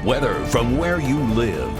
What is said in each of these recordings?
Weather from where you live.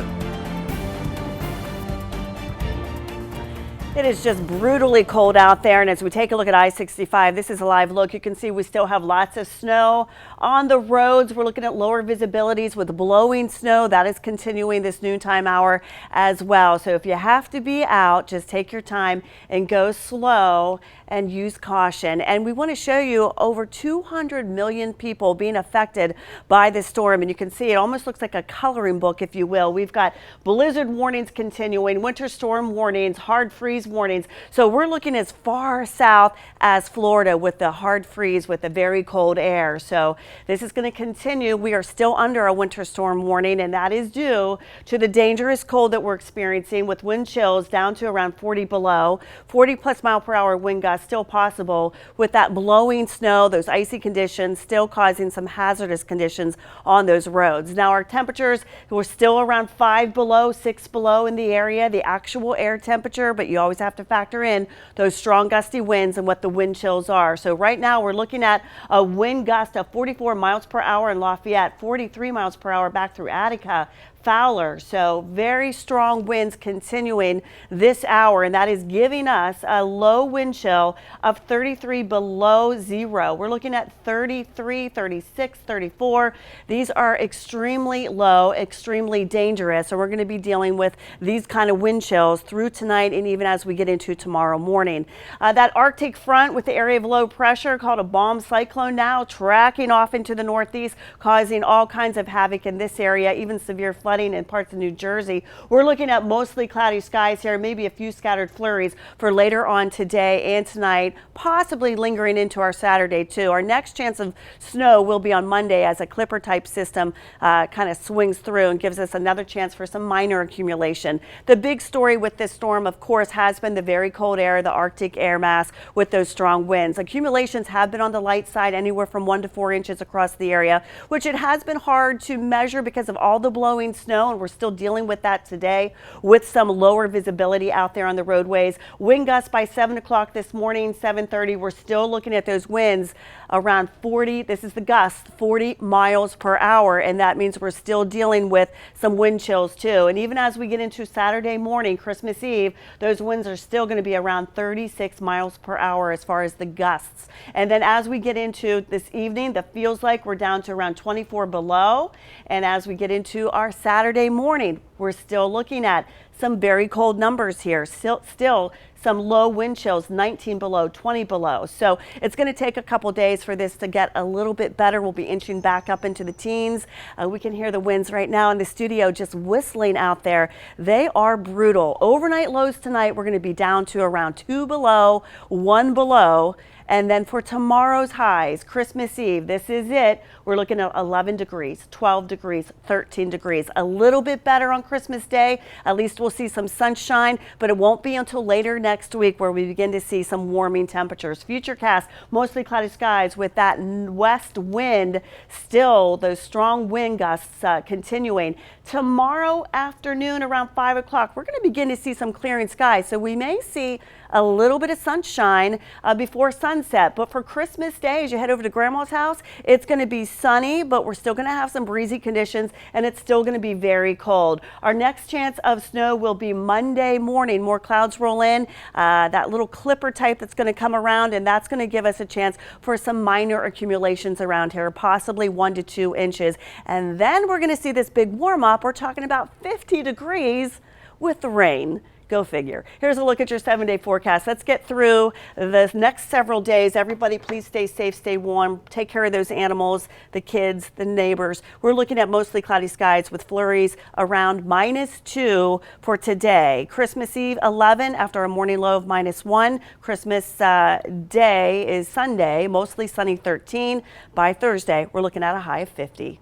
It is just brutally cold out there, and as we take a look at I-65, this is a live look. You can see we still have lots of snow on the roads. We're looking at lower visibilities with blowing snow. That is continuing this noontime hour as well. So if you have to be out, just take your time and go slow and use caution. And we want to show you over 200 million people being affected by this storm. And you can see it almost looks like a coloring book, if you will. We've got blizzard warnings continuing, winter storm warnings, hard freeze warnings. So we're looking as far south as Florida with the hard freeze with the very cold air. So this is going to continue. We are still under a winter storm warning, and that is due to the dangerous cold that we're experiencing with wind chills down to around 40 below, 40+ mph wind gusts still possible with that blowing snow, those icy conditions still causing some hazardous conditions on those roads. Now our temperatures, we're still around 5 below, 6 below in the area, the actual air temperature, but you always have to factor in those strong gusty winds and what the wind chills are. So right now we're looking at a wind gust of 44 miles per hour in Lafayette, 43 miles per hour back through Attica, Fowler. So very strong winds continuing this hour, and that is giving us a low wind chill of 33 below zero. We're looking at 33, 36, 34. These are extremely low, extremely dangerous. So we're going to be dealing with these kind of wind chills through tonight and even as we get into tomorrow morning. That Arctic front with the area of low pressure called a bomb cyclone now tracking off into the northeast, causing all kinds of havoc in this area, even severe flooding in parts of New Jersey. We're looking at mostly cloudy skies here, maybe a few scattered flurries for later on today and tonight, possibly lingering into our Saturday too. Our next chance of snow will be on Monday as a Clipper type system kind of swings through and gives us another chance for some minor accumulation. The big story with this storm, of course, has been the very cold air, the Arctic air mass with those strong winds. Accumulations have been on the light side, anywhere from 1 to 4 inches across the area, which it has been hard to measure because of all the blowing snow, and we're still dealing with that today with some lower visibility out there on the roadways. Wind gusts by 7 o'clock this morning, 7:30. We're still looking at those winds around 40. This is the gust, 40 miles per hour, and that means we're still dealing with some wind chills too. And even as we get into Saturday morning, Christmas Eve, those winds are still going to be around 36 miles per hour as far as the gusts. And then as we get into this evening, that feels like we're down to around 24 below. And as we get into our Saturday morning, we're still looking at some very cold numbers here. Still some low wind chills, 19 below, 20 below. So it's going to take a couple days for this to get a little bit better. We'll be inching back up into the teens. We can hear the winds right now in the studio just whistling out there. They are brutal. Overnight lows tonight, we're going to be down to around 2 below, 1 below. And then for tomorrow's highs, Christmas Eve, this is it. We're looking at 11 degrees, 12 degrees, 13 degrees. A little bit better on Christmas Day. At least we'll see some sunshine, but it won't be until later next week where we begin to see some warming temperatures. Futurecast, mostly cloudy skies with that west wind still, those strong wind gusts continuing. Tomorrow afternoon around 5 o'clock, we're going to begin to see some clearing skies. So we may see a little bit of sunshine before sunset. But for Christmas Day, as you head over to Grandma's house, it's going to be sunny, but we're still going to have some breezy conditions, and it's still going to be very cold. Our next chance of snow will be Monday morning. More clouds roll in, that little clipper type that's going to come around, and that's going to give us a chance for some minor accumulations around here, possibly 1 to 2 inches. And then we're going to see this big warm up. We're talking about 50 degrees with the rain. Go figure. Here's a look at your 7-day forecast. Let's get through the next several days. Everybody, please stay safe, stay warm, take care of those animals, the kids, the neighbors. We're looking at mostly cloudy skies with flurries around -2 for today. Christmas Eve, 11 after a morning low of -1. Christmas Day is Sunday, mostly sunny, 13. By Thursday, we're looking at a high of 50.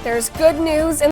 There's good news in